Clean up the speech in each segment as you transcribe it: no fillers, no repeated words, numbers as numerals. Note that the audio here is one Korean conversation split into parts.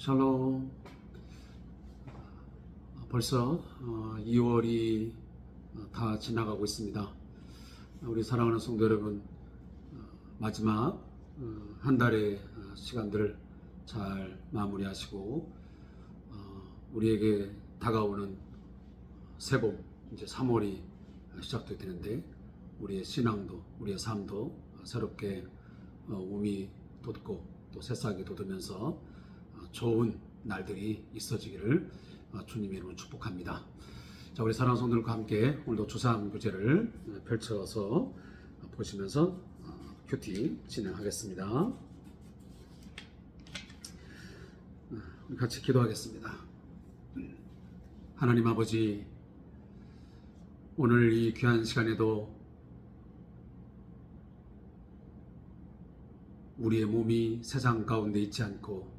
샬롬. 벌써 2월이 다 지나가고 있습니다. 우리 사랑하는 성도 여러분, 마지막 한 달의 시간들을 잘 마무리하시고 우리에게 다가오는 새봄, 이제 3월이 시작되게 되는데, 우리의 신앙도, 우리의 삶도 새롭게 몸이 돋고 또 새싹이 돋으면서 좋은 날들이 있어지기를 주님의 이름으로 축복합니다. 자, 우리 사랑하는 성도들과 함께 오늘도 주상 교제를 펼쳐서 보시면서 큐티 진행하겠습니다. 우리 같이 기도하겠습니다. 하나님 아버지, 오늘 이 귀한 시간에도 우리의 몸이 세상 가운데 있지 않고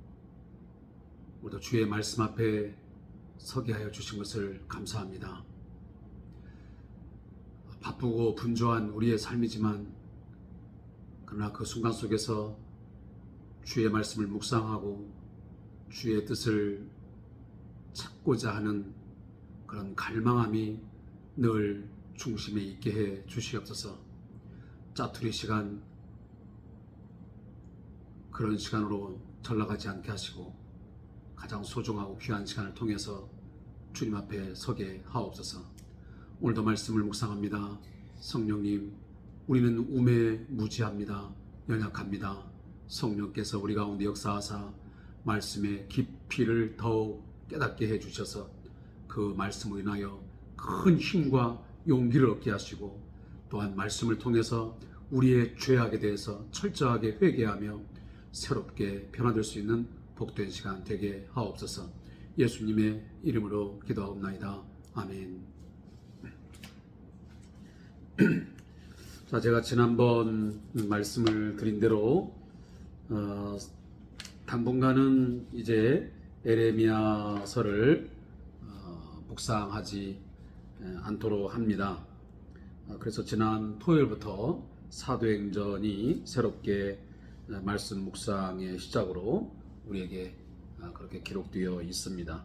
우리도 주의 말씀 앞에 서게 하여 주신 것을 감사합니다. 바쁘고 분주한 우리의 삶이지만 그러나 그 순간 속에서 주의 말씀을 묵상하고 주의 뜻을 찾고자 하는 그런 갈망함이 늘 중심에 있게 해 주시옵소서. 짜투리 시간, 그런 시간으로 전락하지 않게 하시고 가장 소중하고 귀한 시간을 통해서 주님 앞에 서게 하옵소서. 오늘도 말씀을 묵상합니다. 성령님, 우리는 우매무지합니다. 연약합니다. 성령께서 우리 가운데 역사하사 말씀의 깊이를 더욱 깨닫게 해주셔서 그 말씀으로 인하여 큰 힘과 용기를 얻게 하시고, 또한 말씀을 통해서 우리의 죄악에 대해서 철저하게 회개하며 새롭게 변화될 수 있는 복된 시간 되게 하옵소서. 예수님의 이름으로 기도하옵나이다. 아멘. 자, 제가 지난번 말씀을 드린 대로 당분간은 이제 에레미야서를 묵상하지 않도록 합니다. 그래서 지난 토요일부터 사도행전이 새롭게 말씀 묵상의 시작으로 우리에게 그렇게 기록되어 있습니다.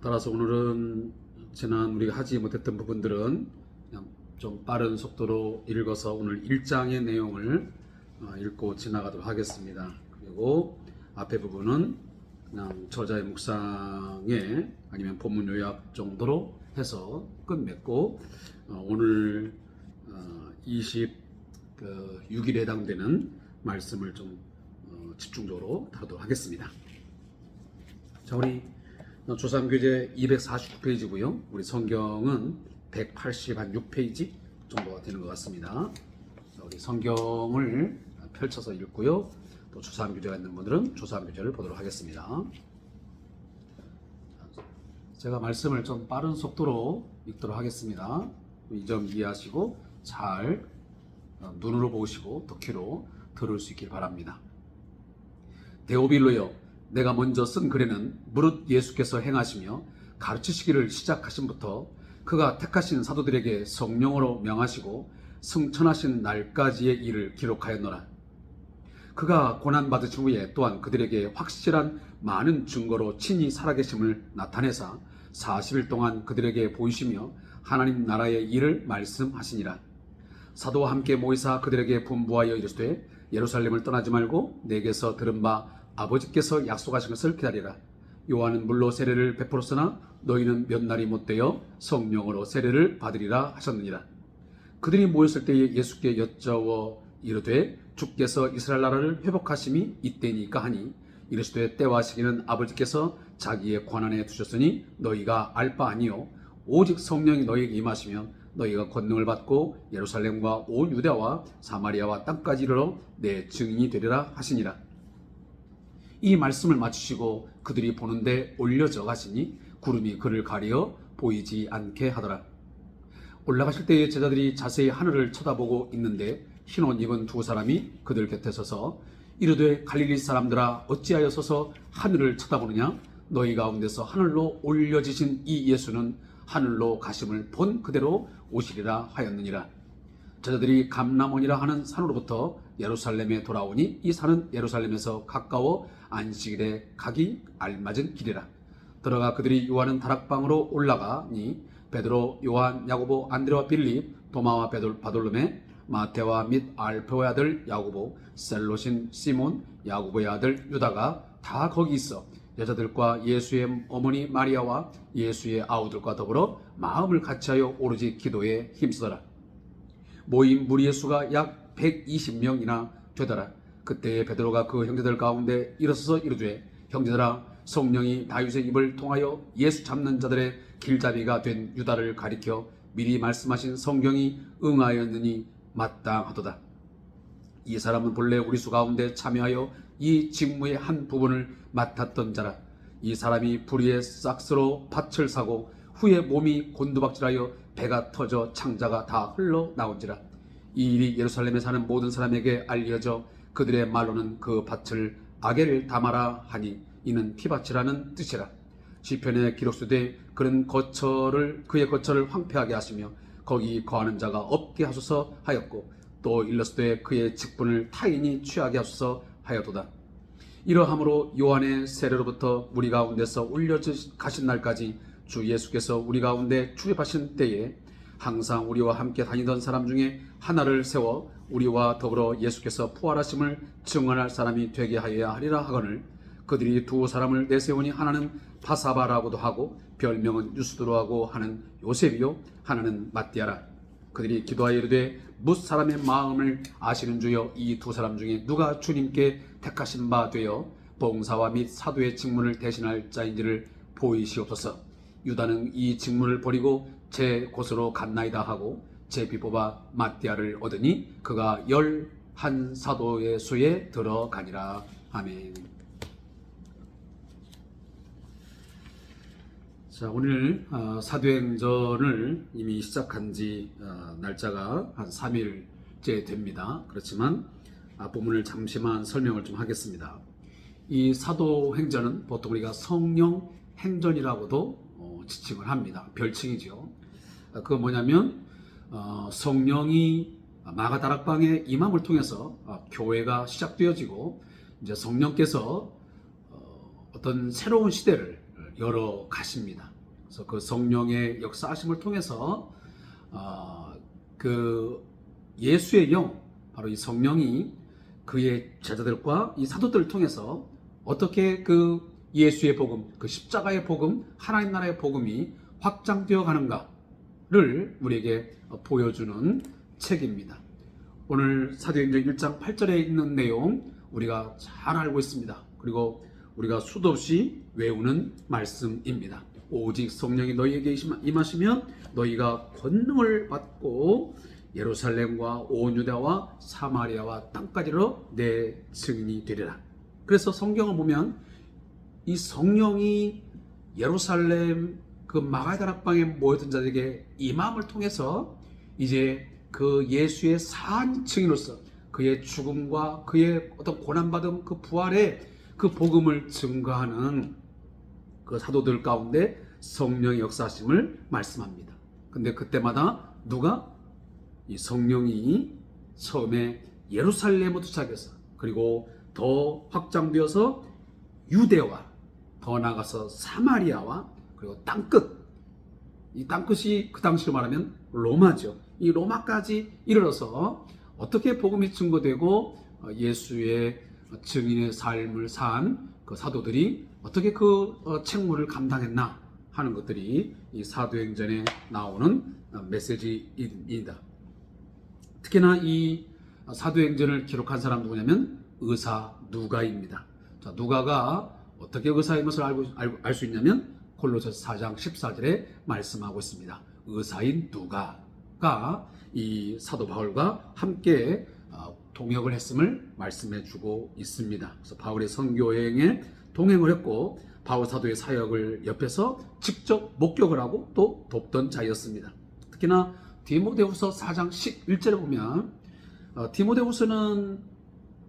따라서 오늘은 지난 우리가 하지 못했던 부분들은 그냥 좀 빠른 속도로 읽어서 오늘 1장의 내용을 읽고 지나가도록 하겠습니다. 그리고 앞에 부분은 그냥 저자의 묵상에 아니면 본문 요약 정도로 해서 끝맺고 오늘 26일에 해당되는 말씀을 좀 집중적으로 다루도록 하겠습니다. 자, 우리 조상교재 249페이지고요. 우리 성경은 186페이지 정도가 되는 것 같습니다. 자, 우리 성경을 펼쳐서 읽고요. 또 조상교재가 있는 분들은 조상교재를 보도록 하겠습니다. 제가 말씀을 좀 빠른 속도로 읽도록 하겠습니다. 이 점 이해하시고 잘 눈으로 보시고 또 귀로 들을 수 있길 바랍니다. 데오빌로여, 내가 먼저 쓴 글에는 무릇 예수께서 행하시며 가르치시기를 시작하신부터 그가 택하신 사도들에게 성령으로 명하시고 승천하신 날까지의 일을 기록하였노라. 그가 고난받으신 후에 또한 그들에게 확실한 많은 증거로 친히 살아계심을 나타내사 40일 동안 그들에게 보이시며 하나님 나라의 일을 말씀하시니라. 사도와 함께 모이사 그들에게 분부하여 이르시되 예루살렘을 떠나지 말고 내게서 들은 바 아버지께서 약속하신 것을 기다리라. 요한은 물로 세례를 베풀었으나 너희는 몇 날이 못되어 성령으로 세례를 받으리라 하셨느니라. 그들이 모였을 때에 예수께 여짜워 이르되 주께서 이스라엘 나라를 회복하심이 이때니까 하니, 이르시되 때와 시기는 아버지께서 자기의 권한에 두셨으니 너희가 알 바 아니요 오직 성령이 너희에게 임하시면 너희가 권능을 받고 예루살렘과 온 유대와 사마리아와 땅까지 이르러 내 증인이 되리라 하시니라. 이 말씀을 마치시고 그들이 보는데 올려져 가시니 구름이 그를 가리어 보이지 않게 하더라. 올라가실 때에 제자들이 자세히 하늘을 쳐다보고 있는데 흰 옷 입은 두 사람이 그들 곁에 서서 이르되 갈릴리 사람들아, 어찌하여 서서 하늘을 쳐다보느냐? 너희 가운데서 하늘로 올려지신 이 예수는 하늘로 가심을 본 그대로 오시리라 하였느니라. 제자들이 감람원이라 하는 산으로부터 예루살렘에 돌아오니 이 산은 예루살렘에서 가까워 안식일에 가기 알맞은 길이라. 들어가 그들이 요하는 다락방으로 올라가니 베드로, 요한, 야고보, 안드레와 빌립, 도마와 바돌로메, 마테와 및 알페오의 아들 야고보, 셀롯인 시몬, 야고보의 아들 유다가 다 거기 있어 여자들과 예수의 어머니 마리아와 예수의 아우들과 더불어 마음을 같이하여 오로지 기도에 힘쓰더라. 모인 무리의 수가 약 120명이나 되더라. 그때 베드로가 그 형제들 가운데 일어서서 이르되, 형제들아, 성령이 다윗의 입을 통하여 예수 잡는 자들의 길잡이가 된 유다를 가리켜 미리 말씀하신 성경이 응하였느니 마땅하도다. 이 사람은 본래 우리 수 가운데 참여하여 이 직무의 한 부분을 맡았던 자라. 이 사람이 불의의 싹스로 밭을 사고 후에 몸이 곤두박질하여 배가 터져 창자가 다 흘러나온지라. 이 일이 예루살렘에 사는 모든 사람에게 알려져 그들의 말로는 그 밭을 아게를 다마라 하니 이는 피밭이라는 뜻이라. 시편에 기록되되 그는 그의 거처를 황폐하게 하시며 거기 거하는 자가 없게 하소서 하였고, 또 일러스되 그의 직분을 타인이 취하게 하소서 하였도다. 이러함으로 요한의 세례로부터 우리 가운데서 울려 가신 날까지 주 예수께서 우리 가운데 출입하신 때에 항상 우리와 함께 다니던 사람 중에 하나를 세워 우리와 더불어 예수께서 부활하심을 증언할 사람이 되게 하여야 하리라 하거늘, 그들이 두 사람을 내세우니 하나는 바사바라고도 하고 별명은 유스도로하고 하는 요셉이요 하나는 matti아라. 그들이 기도하여 이르되, 뭇 사람의 마음을 아시는 주여, 이 두 사람 중에 누가 주님께 택하신 바 되어 봉사와 및 사도의 직분을 대신할 자인지를 보이시옵소서. 유다는 이 직분을 버리고 제 곳으로 갔나이다 하고 제비 뽑아 matti아를 얻으니 그가 11 사도의 수에 들어가니라. 아멘. 자, 오늘 사도행전을 이미 시작한 지 날짜가 한 3일째 됩니다. 그렇지만 본문을 잠시만 설명을 좀 하겠습니다. 이 사도행전은 보통 우리가 성령행전이라고도 지칭을 합니다. 별칭이죠. 그건 뭐냐면 성령이 마가다락방의 임함을 통해서 교회가 시작되어지고 이제 성령께서 어떤 새로운 시대를 열어 가십니다. 그래서 그 성령의 역사하심을 통해서 그 예수의 영, 바로 이 성령이 그의 제자들과 이 사도들을 통해서 어떻게 그 예수의 복음, 그 십자가의 복음, 하나님 나라의 복음이 확장되어 가는가를 우리에게 보여주는 책입니다. 오늘 사도행전 1장 8절에 있는 내용 우리가 잘 알고 있습니다. 그리고 우리가 수도 없이 외우는 말씀입니다. 오직 성령이 너희에게 임하시면 너희가 권능을 받고 예루살렘과 온 유다와 사마리아와 땅까지로 내 증인이 되리라. 그래서 성경을 보면 이 성령이 예루살렘 그 마가다락방에 모였던 자들에게 임함을 통해서 이제 그 예수의 산 증인으로서 그의 죽음과 그의 어떤 고난받음, 그 부활의 그 복음을 증거하는 그 사도들 가운데 성령의 역사하심을 말씀합니다. 근데 그때마다 누가? 이 성령이 처음에 예루살렘으로 도착해서, 그리고 더 확장되어서 유대와 더 나아가서 사마리아와 그리고 땅끝, 이 땅끝이 그 당시로 말하면 로마죠. 이 로마까지 이르러서 어떻게 복음이 증거되고 예수의 증인의 삶을 산 그 사도들이 어떻게 그 책무를 감당했나 하는 것들이 이 사도행전에 나오는 메시지입니다. 특히나 이 사도행전을 기록한 사람 누구냐면 의사 누가입니다. 자, 누가가 어떻게 의사인 것을 알 수 있냐면 골로새서 4장 14절에 말씀하고 있습니다. 의사인 누가가 이 사도 바울과 함께 동역을 했음을 말씀해 주고 있습니다. 그래서 바울의 선교 여행에 동행을 했고 바울 사도의 사역을 옆에서 직접 목격을 하고 또 돕던 자였습니다. 특히나 디모데후서 4장 11절에 보면 디모데후서는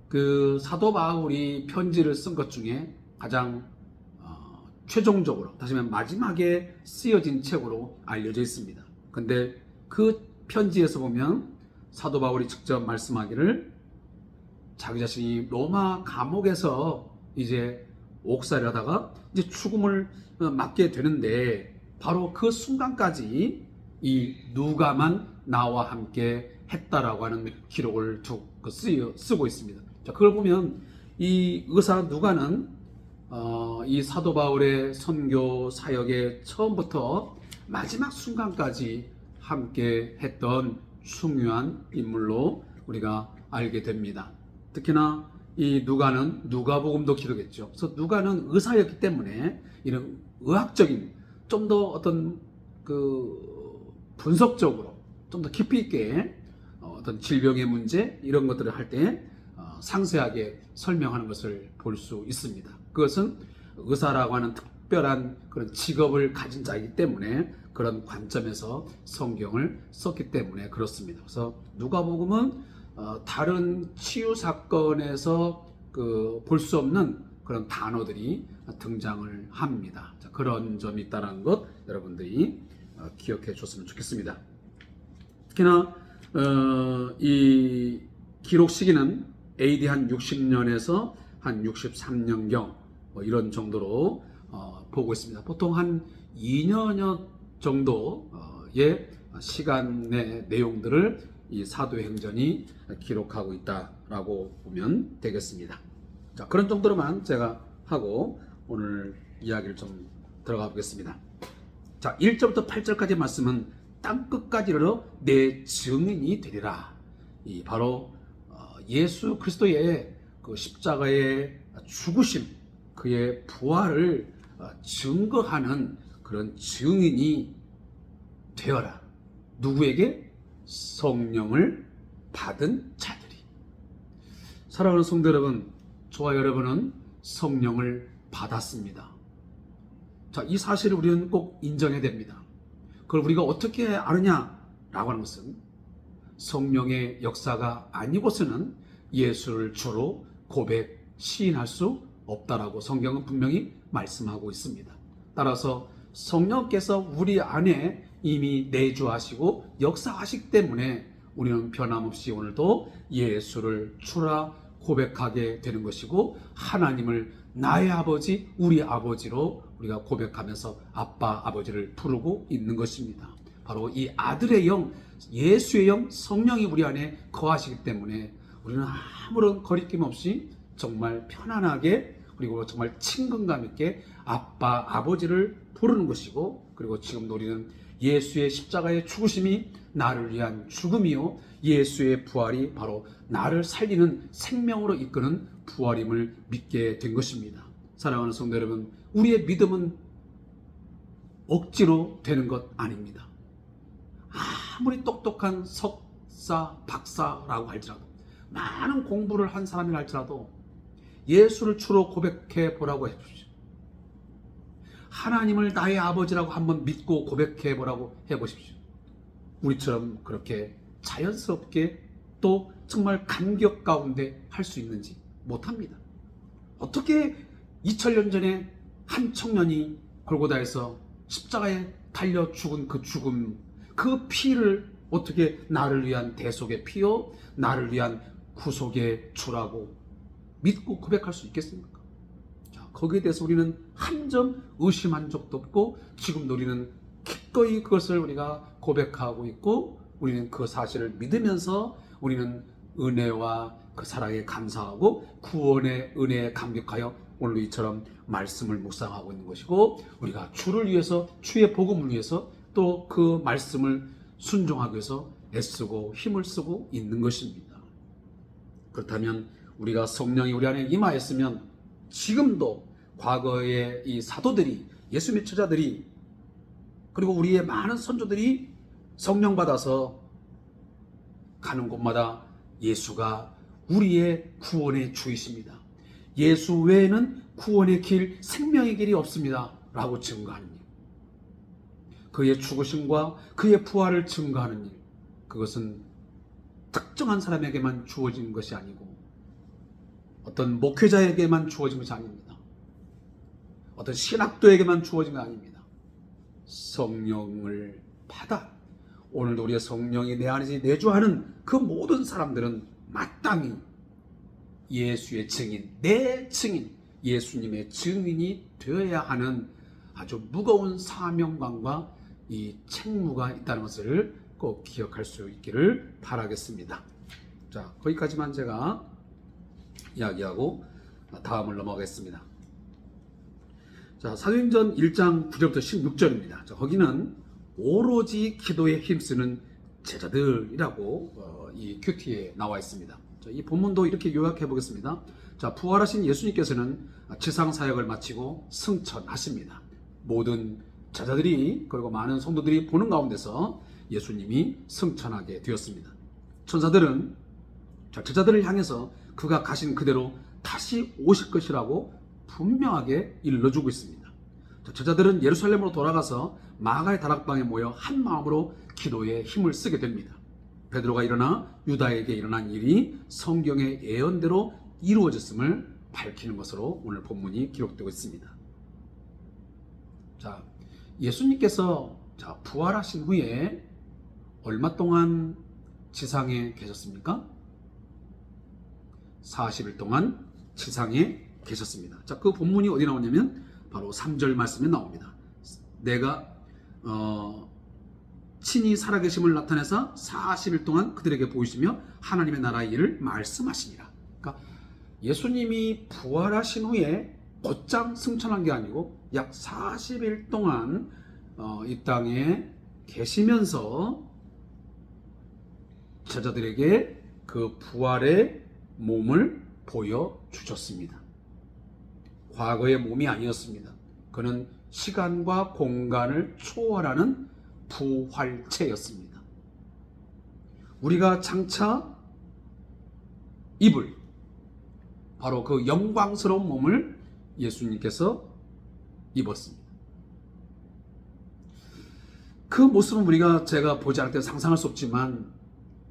그 사도 바울이 편지를 쓴 것 중에 가장 최종적으로, 다시 말하면 마지막에 쓰여진 책으로 알려져 있습니다. 근데 그 편지에서 보면 사도 바울이 직접 말씀하기를 자기 자신이 로마 감옥에서 이제 옥살이를 하다가 이제 죽음을 맞게 되는데, 바로 그 순간까지 이 누가만 나와 함께 했다라고 하는 기록을 쓰고 있습니다. 자, 그걸 보면 이 의사 누가는 이 사도 바울의 선교 사역의 처음부터 마지막 순간까지 함께 했던 중요한 인물로 우리가 알게 됩니다. 특히나 이 누가는 누가복음도 기록했죠. 그래서 누가는 의사였기 때문에 이런 의학적인 좀 더 어떤 그 분석적으로 좀 더 깊이 있게 어떤 질병의 문제 이런 것들을 할 때 상세하게 설명하는 것을 볼 수 있습니다. 그것은 의사라고 하는 특별한 그런 직업을 가진 자이기 때문에 그런 관점에서 성경을 썼기 때문에 그렇습니다. 그래서 누가복음은 다른 치유 사건에서 볼 수 없는 그런 단어들이 등장을 합니다. 자, 그런 점이 있다는 것 여러분들이 기억해 줬으면 좋겠습니다. 특히나 이 기록 시기는 AD 한 60년에서 한 63년경 이런 정도로 보고 있습니다. 보통 한 2년여 정도의 시간의 내용들을 이 사도행전이 기록하고 있다라고 보면 되겠습니다. 자, 그런 정도로만 제가 하고 오늘 이야기를 좀 들어가 보겠습니다. 자, 1절부터 8절까지 말씀은 땅끝까지 이르러 내 증인이 되리라. 이 바로 예수 그리스도의 그 십자가의 죽으심, 그의 부활을 증거하는 그런 증인이 되어라. 누구에게? 성령을 받은 자들이. 사랑하는 성도 여러분, 저와 여러분은 성령을 받았습니다. 자, 이 사실을 우리는 꼭 인정해야 됩니다. 그걸 우리가 어떻게 아느냐라고 하는 것은 성령의 역사가 아니고서는 예수를 주로 고백, 시인할 수 없다라고 성경은 분명히 말씀하고 있습니다. 따라서 성령께서 우리 안에 이미 내주하시고 역사하시기 때문에 우리는 변함없이 오늘도 예수를 주라 고백하게 되는 것이고, 하나님을 나의 아버지, 우리 아버지로 우리가 고백하면서 아빠, 아버지를 부르고 있는 것입니다. 바로 이 아들의 영, 예수의 영, 성령이 우리 안에 거하시기 때문에 우리는 아무런 거리낌 없이 정말 편안하게, 그리고 정말 친근감 있게 아빠, 아버지를 부르는 것이고, 그리고 지금도 우리는 예수의 십자가의 죽으심이 나를 위한 죽음이요, 예수의 부활이 바로 나를 살리는 생명으로 이끄는 부활임을 믿게 된 것입니다. 사랑하는 성도 여러분, 우리의 믿음은 억지로 되는 것 아닙니다. 아무리 똑똑한 석사, 박사라고 할지라도, 많은 공부를 한 사람이라 할지라도 예수를 주로 고백해 보라고 해주십시오. 하나님을 나의 아버지라고 한번 믿고 고백해 보라고 해보십시오. 우리처럼 그렇게 자연스럽게 또 정말 감격 가운데 할 수 있는지 못합니다. 어떻게 2000년 전에 한 청년이 골고다에서 십자가에 달려 죽은 그 죽음, 그 피를 어떻게 나를 위한 대속의 피요, 나를 위한 구속의 주라고 믿고 고백할 수 있겠습니까? 자, 거기에 대해서 우리는 한 점 의심한 적도 없고, 지금도 우리는 기꺼이 그것을 우리가 고백하고 있고, 우리는 그 사실을 믿으면서 우리는 은혜와 그 사랑에 감사하고 구원의 은혜에 감격하여 오늘 이처럼 말씀을 묵상하고 있는 것이고, 우리가 주를 위해서, 주의 복음을 위해서 또 그 말씀을 순종하기 위해서 애쓰고 힘을 쓰고 있는 것입니다. 그렇다면 우리가 성령이 우리 안에 임하였으면 지금도 과거의 이 사도들이, 예수님의 처자들이, 그리고 우리의 많은 선조들이 성령 받아서 가는 곳마다 예수가 우리의 구원의 주이십니다. 예수 외에는 구원의 길, 생명의 길이 없습니다 라고 증거하는 일, 그의 죽으심과 그의 부활을 증거하는 일, 그것은 특정한 사람에게만 주어진 것이 아니고 어떤 목회자에게만 주어진 것이 아닙니다. 어떤 신학도에게만 주어진 것 아닙니다. 성령을 받아 오늘도 우리의 성령이 내 안에 내주하는 그 모든 사람들은 마땅히 예수의 증인, 내 증인, 예수님의 증인이 되어야 하는 아주 무거운 사명감과 이 책무가 있다는 것을 꼭 기억할 수 있기를 바라겠습니다. 자, 거기까지만 제가 이야기하고 다음을 넘어가겠습니다. 자, 사도행전 1장 9절부터 16절입니다. 자, 거기는 오로지 기도에 힘쓰는 제자들이라고 이 큐티에 나와 있습니다. 자, 이 본문도 이렇게 요약해 보겠습니다. 자, 부활하신 예수님께서는 지상 사역을 마치고 승천하십니다. 모든 제자들이 그리고 많은 성도들이 보는 가운데서 예수님이 승천하게 되었습니다. 천사들은 제자들을 향해서 그가 가신 그대로 다시 오실 것이라고 분명하게 일러주고 있습니다. 제자들은 예루살렘으로 돌아가서 마가의 다락방에 모여 한 마음으로 기도에 힘을 쓰게 됩니다. 베드로가 일어나 유다에게 일어난 일이 성경의 예언대로 이루어졌음을 밝히는 것으로 오늘 본문이 기록되고 있습니다. 자, 예수님께서 부활하신 후에 얼마 동안 지상에 계셨습니까? 40일 동안 지상에 계셨습니다. 자, 그 본문이 어디 나오냐면 바로 3절 말씀에 나옵니다. 내가 친히 살아계심을 나타내사 40일 동안 그들에게 보이시며 하나님의 나라의 일을 말씀하시니라. 그러니까 예수님이 부활하신 후에 곧장 승천한 게 아니고 약 40일 동안 이 땅에 계시면서 제자들에게 그 부활의 몸을 보여주셨습니다. 과거의 몸이 아니었습니다. 그는 시간과 공간을 초월하는 부활체였습니다. 우리가 장차 입을 바로 그 영광스러운 몸을 예수님께서 입었습니다. 그 모습은 우리가 제가 보지 않을 때 상상할 수 없지만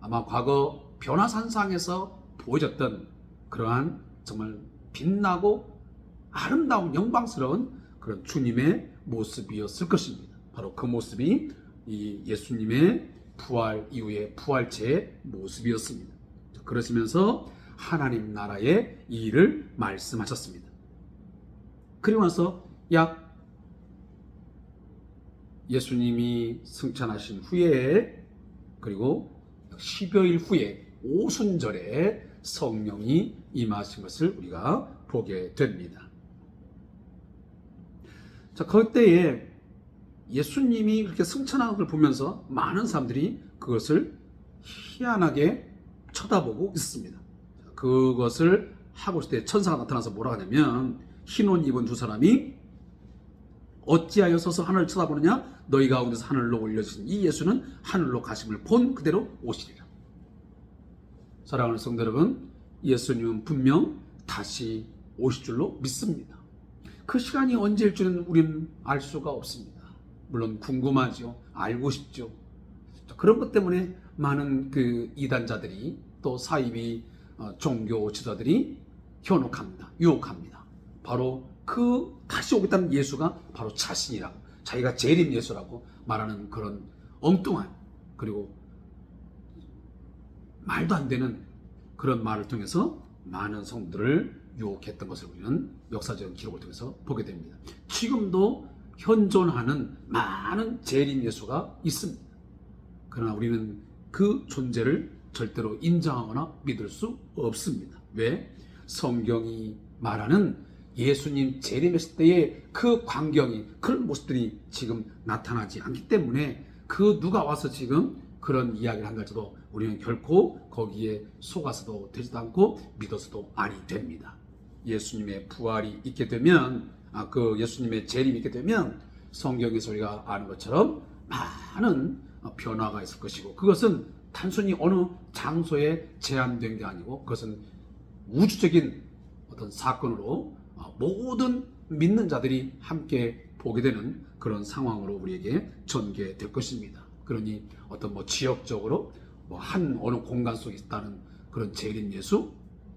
아마 과거 변화산상에서 보여졌던 그러한 정말 빛나고 아름다운 영광스러운 그런 주님의 모습이었을 것입니다. 바로 그 모습이 이 예수님의 부활 이후의 부활체의 모습이었습니다. 그러시면서 하나님 나라의 이 일을 말씀하셨습니다. 그리고 나서 약 예수님이 승천하신 후에 그리고 10여일 후에 오순절에 성령이 임하신 것을 우리가 보게 됩니다. 자, 그때에 예수님이 그렇게 승천하는 걸 보면서 많은 사람들이 그것을 희한하게 쳐다보고 있습니다. 그것을 하고 있을 때 천사가 나타나서 뭐라 하냐면 흰 옷 입은 두 사람이 어찌하여 서서 하늘을 쳐다보느냐 너희 가운데서 하늘로 올려주신 이 예수는 하늘로 가심을 본 그대로 오시리라. 사랑하는 성도 여러분, 예수님은 분명 다시 오실 줄로 믿습니다. 그 시간이 언제일 줄은 우리는 알 수가 없습니다. 물론 궁금하죠. 알고 싶죠. 그런 것 때문에 많은 그 이단자들이 또 사이비 종교 지도자들이 현혹합니다. 유혹합니다. 바로 그 다시 오겠다는 예수가 바로 자신이라고, 자기가 재림 예수라고 말하는 그런 엉뚱한 그리고 말도 안 되는 그런 말을 통해서 많은 성도들을 유혹했던 것을 우리는 역사적인 기록을 통해서 보게 됩니다. 지금도 현존하는 많은 재림 예수가 있습니다. 그러나 우리는 그 존재를 절대로 인정하거나 믿을 수 없습니다. 왜? 성경이 말하는 예수님 재림했을 때의 그 광경이, 그런 모습들이 지금 나타나지 않기 때문에 그 누가 와서 지금 그런 이야기를 한다 해도 우리는 결코 거기에 속아서도 되지도 않고 믿어서도 아니 됩니다. 예수님의 부활이 있게 되면, 그 예수님의 재림이 있게 되면 성경에서 우리가 아는 것처럼 많은 변화가 있을 것이고, 그것은 단순히 어느 장소에 제한된 게 아니고 그것은 우주적인 어떤 사건으로 모든 믿는 자들이 함께 보게 되는 그런 상황으로 우리에게 전개될 것입니다. 그러니 어떤 지역적으로 한 어느 공간 속에 있다는 그런 재림 예수,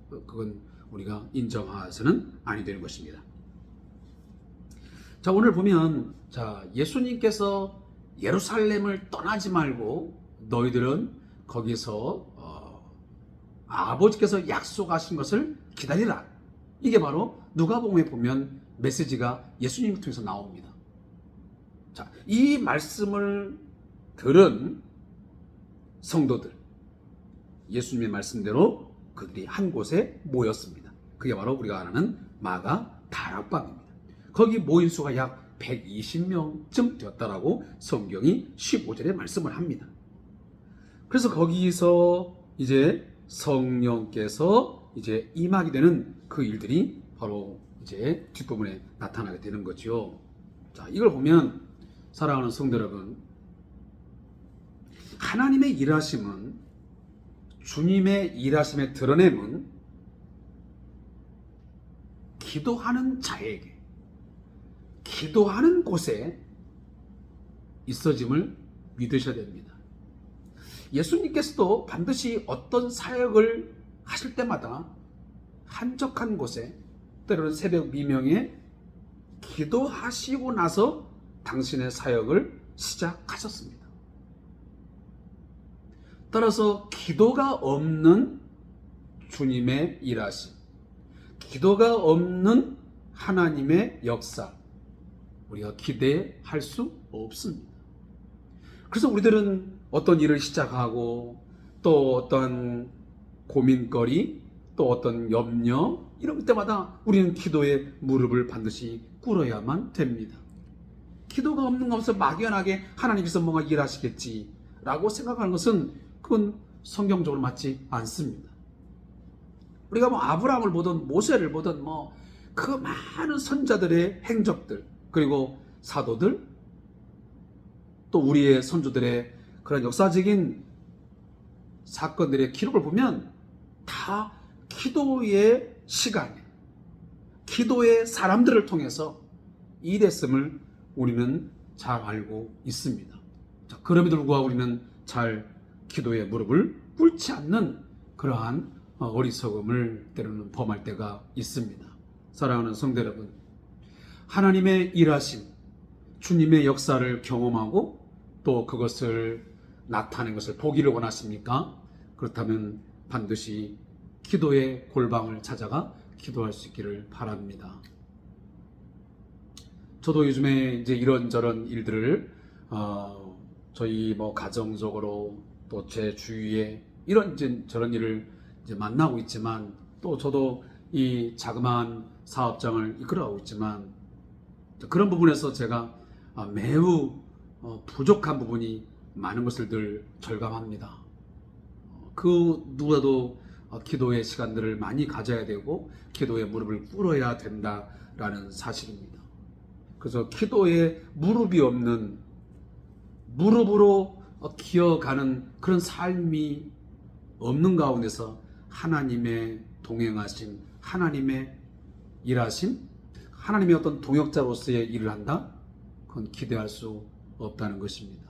그건 우리가 인정해서는 아니 되는 것입니다. 자, 오늘 보면 예수님께서 예루살렘을 떠나지 말고 너희들은 거기서 아버지께서 약속하신 것을 기다리라. 이게 바로 누가복음에 보면 메시지가 예수님을 통해서 나옵니다. 자, 이 말씀을 들은 성도들, 예수님의 말씀대로 그들이 한 곳에 모였습니다. 그게 바로 우리가 아는 마가 다락방입니다. 거기 모인 수가 약 120명쯤 되었다라고 성경이 15절에 말씀을 합니다. 그래서 거기서 이제 성령께서 이제 임하게 되는 그 일들이 바로 이제 뒷부분에 나타나게 되는 거죠. 자, 이걸 보면 사랑하는 성도 여러분, 하나님의 일하심은, 주님의 일하심의 드러냄은 기도하는 자에게, 기도하는 곳에 있어짐을 믿으셔야 됩니다. 예수님께서도 반드시 어떤 사역을 하실 때마다 한적한 곳에, 때로는 새벽 미명에 기도하시고 나서 당신의 사역을 시작하셨습니다. 따라서 기도가 없는 주님의 일하심, 기도가 없는 하나님의 역사, 우리가 기대할 수 없습니다. 그래서 우리들은 어떤 일을 시작하고 또 어떤 고민거리, 또 어떤 염려, 이럴 때마다 우리는 기도의 무릎을 반드시 꿇어야만 됩니다. 기도가 없는 것에서 막연하게 하나님께서 뭔가 일하시겠지 라고 생각하는 것은 그건 성경적으로 맞지 않습니다. 우리가 뭐 아브라함을 보든 모세를 보든 뭐 그 많은 선자들의 행적들, 그리고 사도들, 또 우리의 선조들의 그런 역사적인 사건들의 기록을 보면 다 기도의 시간에, 기도의 사람들을 통해서 일했음을 우리는 잘 알고 있습니다. 자, 그럼에도 불구하고 우리는 잘 기도의 무릎을 꿇지 않는 그러한 어리석음을 때로는 범할 때가 있습니다. 사랑하는 성도 여러분, 하나님의 일하심, 주님의 역사를 경험하고 또 그것을 나타낸 것을 보기를 원하십니까? 그렇다면 반드시 기도의 골방을 찾아가 기도할 수 있기를 바랍니다. 저도 요즘에 이제 이런저런 일들을 저희 뭐 가정적으로 또 제 주위에 이런 저런 일을 이제 만나고 있지만, 또 저도 이 자그마한 사업장을 이끌어가고 있지만 그런 부분에서 제가 매우 부족한 부분이 많은 것을 늘 절감합니다. 그 누구라도 기도의 시간들을 많이 가져야 되고 기도의 무릎을 꿇어야 된다라는 사실입니다. 그래서 기도에 무릎이 없는, 무릎으로 기어가는 그런 삶이 없는 가운데서 하나님의 동행하심, 하나님의 일하심, 하나님의 어떤 동역자로서의 일을 한다? 그건 기대할 수 없다는 것입니다.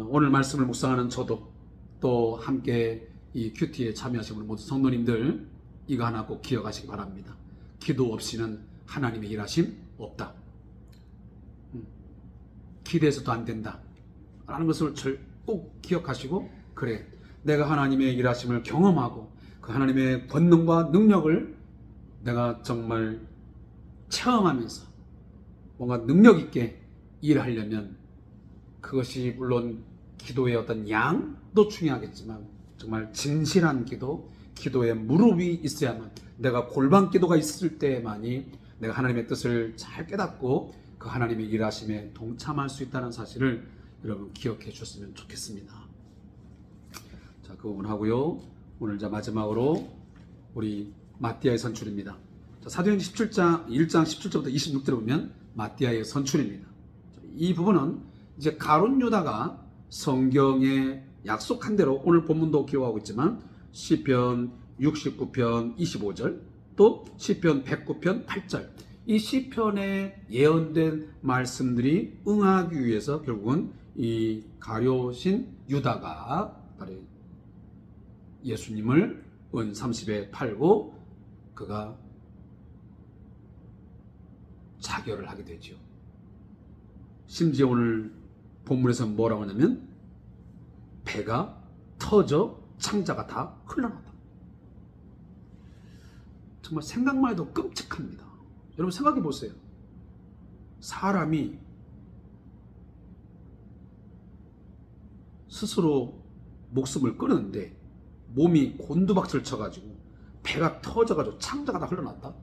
오늘 말씀을 묵상하는 저도, 또 함께 이 큐티에 참여하신 모든 성도님들, 이거 하나 꼭 기억하시기 바랍니다. 기도 없이는 하나님의 일하심 없다. 기대해서도 안 된다 라는 것을 꼭 기억하시고, 그래, 내가 하나님의 일하심을 경험하고 그 하나님의 권능과 능력을 내가 정말 체험하면서 뭔가 능력 있게 일하려면, 그것이 물론 기도의 어떤 양도 중요하겠지만 정말 진실한 기도, 기도의 무릎이 있어야만, 내가 골방 기도가 있을 때만이 내가 하나님의 뜻을 잘 깨닫고 그 하나님의 일하심에 동참할 수 있다는 사실을 여러분 기억해 주셨으면 좋겠습니다. 자, 그 부분 하고요. 오늘 이제 마지막으로 우리 마띠아의 선출입니다. 자, 사도행전 17장 1장 17절부터 26절에 보면 마띠아의 선출입니다. 이 부분은 이제 가룟 유다가 성경에 약속한 대로 오늘 본문도 기록하고 있지만 시편 69편 25절, 또 시편 109편 8절, 이 시편에 예언된 말씀들이 응하기 위해서 결국은 이 가룟신 유다가 예수님을 은 30에 팔고 그가 자결을 하게 되죠. 심지어 오늘 본문에서 뭐라고 하냐면 배가 터져 창자가 다 흘러나다. 정말 생각만 해도 끔찍합니다. 여러분 생각해 보세요. 사람이 스스로 목숨을 끊었는데 몸이 곤두박질 쳐가지고 배가 터져가지고 창자가 다 흘러났다?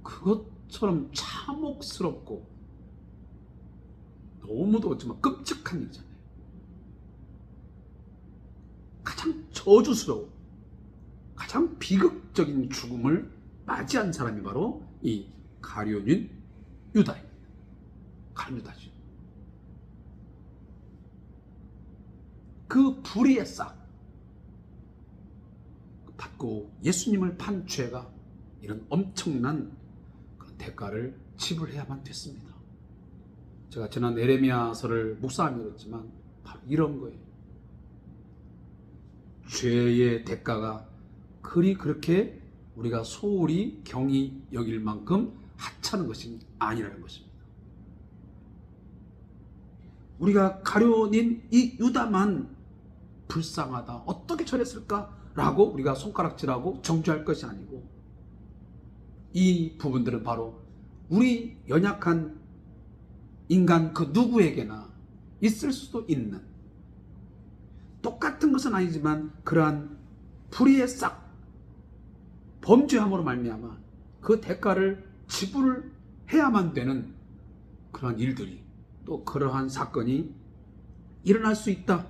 그것처럼 참혹스럽고 너무도 정말 끔찍한 일이잖아요. 가장 저주스러워, 가장 비극적인 죽음을 맞이한 사람이 바로 이 가룟인 유다입니다. 가룟유다죠. 그 불의의 싹 받고 예수님을 판 죄가 이런 엄청난 그런 대가를 지불해야만 됐습니다. 제가 지난 에레미야서를 묵상하며 그랬지만 바로 이런 거예요. 죄의 대가가 그렇게 우리가 소홀히 경히 여길 만큼 하찮은 것이 아니라는 것입니다. 우리가 가룟인 이 유다만 불쌍하다, 어떻게 저랬을까라고 우리가 손가락질하고 정죄할 것이 아니고, 이 부분들은 바로 우리 연약한 인간 그 누구에게나 있을 수도 있는, 똑같은 것은 아니지만 그러한 불의의 싹 범죄함으로 말미암아 그 대가를 지불해야만 되는 그러한 일들이, 또 그러한 사건이 일어날 수 있다,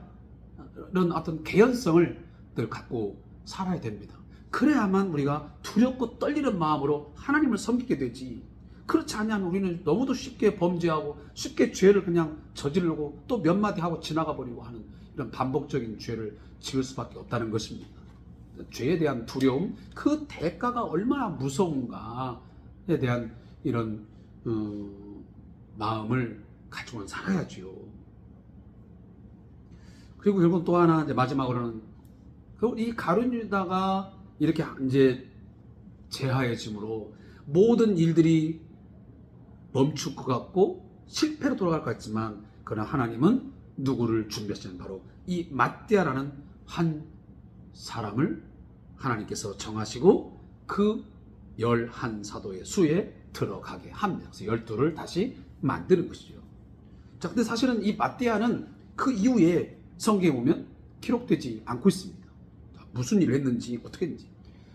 이런 어떤 개연성을 늘 갖고 살아야 됩니다. 그래야만 우리가 두렵고 떨리는 마음으로 하나님을 섬기게 되지, 그렇지 않으면 우리는 너무도 쉽게 범죄하고 쉽게 죄를 그냥 저지르고 또 몇 마디 하고 지나가 버리고 하는 이런 반복적인 죄를 지을 수밖에 없다는 것입니다. 죄에 대한 두려움, 그 대가가 얼마나 무서운가에 대한 이런 마음을 가지고 살아야지요. 그리고 결국 또 하나, 이제 마지막으로는 이 가룟유다가 이렇게 이제 제하해짐으로 모든 일들이 멈출 것 같고 실패로 돌아갈 것 같지만, 그러나 하나님은 누구를 준비하시는, 바로 이 맏디아라는 한 사람을 하나님께서 정하시고 그 11사도의 수에 들어가게 합니다. 그래서 12를 다시 만드는 것이죠. 자, 근데 사실은 이 맏디아는 그 이후에 성경에 보면 기록되지 않고 있습니다. 무슨 일을 했는지 어떻게 했는지.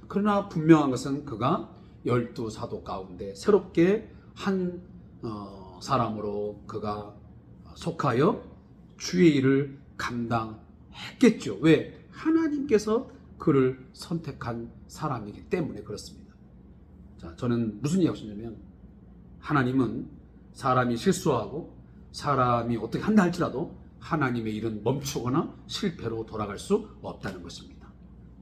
그러나 분명한 것은 그가 12사도 가운데 새롭게 한 사람으로 그가 속하여 주의 일을 감당했겠죠. 왜? 하나님께서 그를 선택한 사람이기 때문에 그렇습니다. 자, 저는 무슨 이야기를 하시냐면, 하나님은 사람이 실수하고 사람이 어떻게 한다 할지라도 하나님의 일은 멈추거나 실패로 돌아갈 수 없다는 것입니다.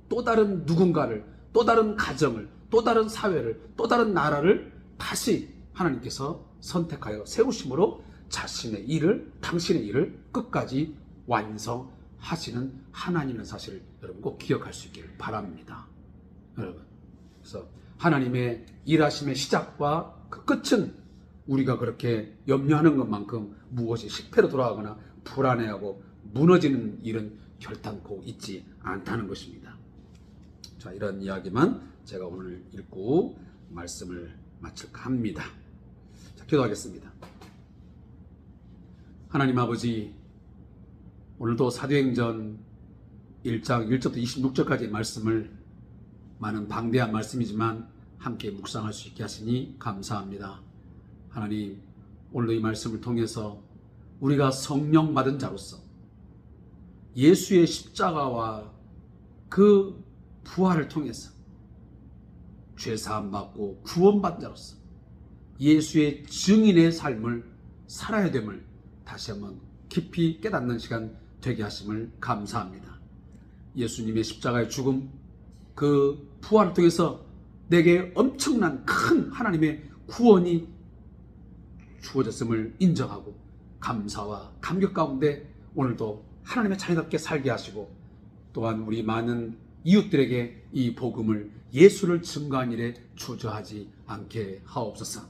또 다른 누군가를, 또 다른 가정을, 또 다른 사회를, 또 다른 나라를 다시 하나님께서 선택하여 세우심으로 자신의 일을, 당신의 일을 끝까지 완성하시는 하나님의 사실을 여러분 꼭 기억할 수 있기를 바랍니다. 여러분, 그래서 하나님의 일하심의 시작과 그 끝은 우리가 그렇게 염려하는 것만큼 무엇이 실패로 돌아가거나 불안해하고 무너지는 일은 결단코 있지 않다는 것입니다. 자, 이런 이야기만 제가 오늘 읽고 말씀을 마칠까 합니다. 자, 기도하겠습니다. 하나님 아버지, 오늘도 사도행전 1장 1절부터 26절까지의 말씀을, 많은 방대한 말씀이지만 함께 묵상할 수 있게 하시니 감사합니다. 하나님, 오늘도 이 말씀을 통해서 우리가 성령 받은 자로서 예수의 십자가와 그 부활을 통해서 죄사함 받고 구원받은 자로서 예수의 증인의 삶을 살아야 됨을 다시 한번 깊이 깨닫는 시간 되게 하심을 감사합니다. 예수님의 십자가의 죽음, 그 부활을 통해서 내게 엄청난 큰 하나님의 구원이 주어졌음을 인정하고 감사와 감격 가운데 오늘도 하나님의 자녀답게 살게 하시고, 또한 우리 많은 이웃들에게 이 복음을, 예수를 증거한 일에 주저하지 않게 하옵소서.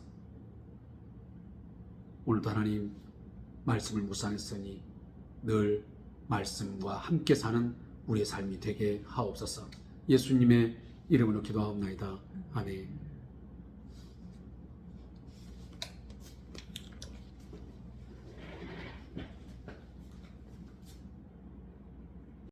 오늘도 하나님 말씀을 묵상했으니 늘 말씀과 함께 사는 우리의 삶이 되게 하옵소서. 예수님의 이름으로 기도하옵나이다. 아멘.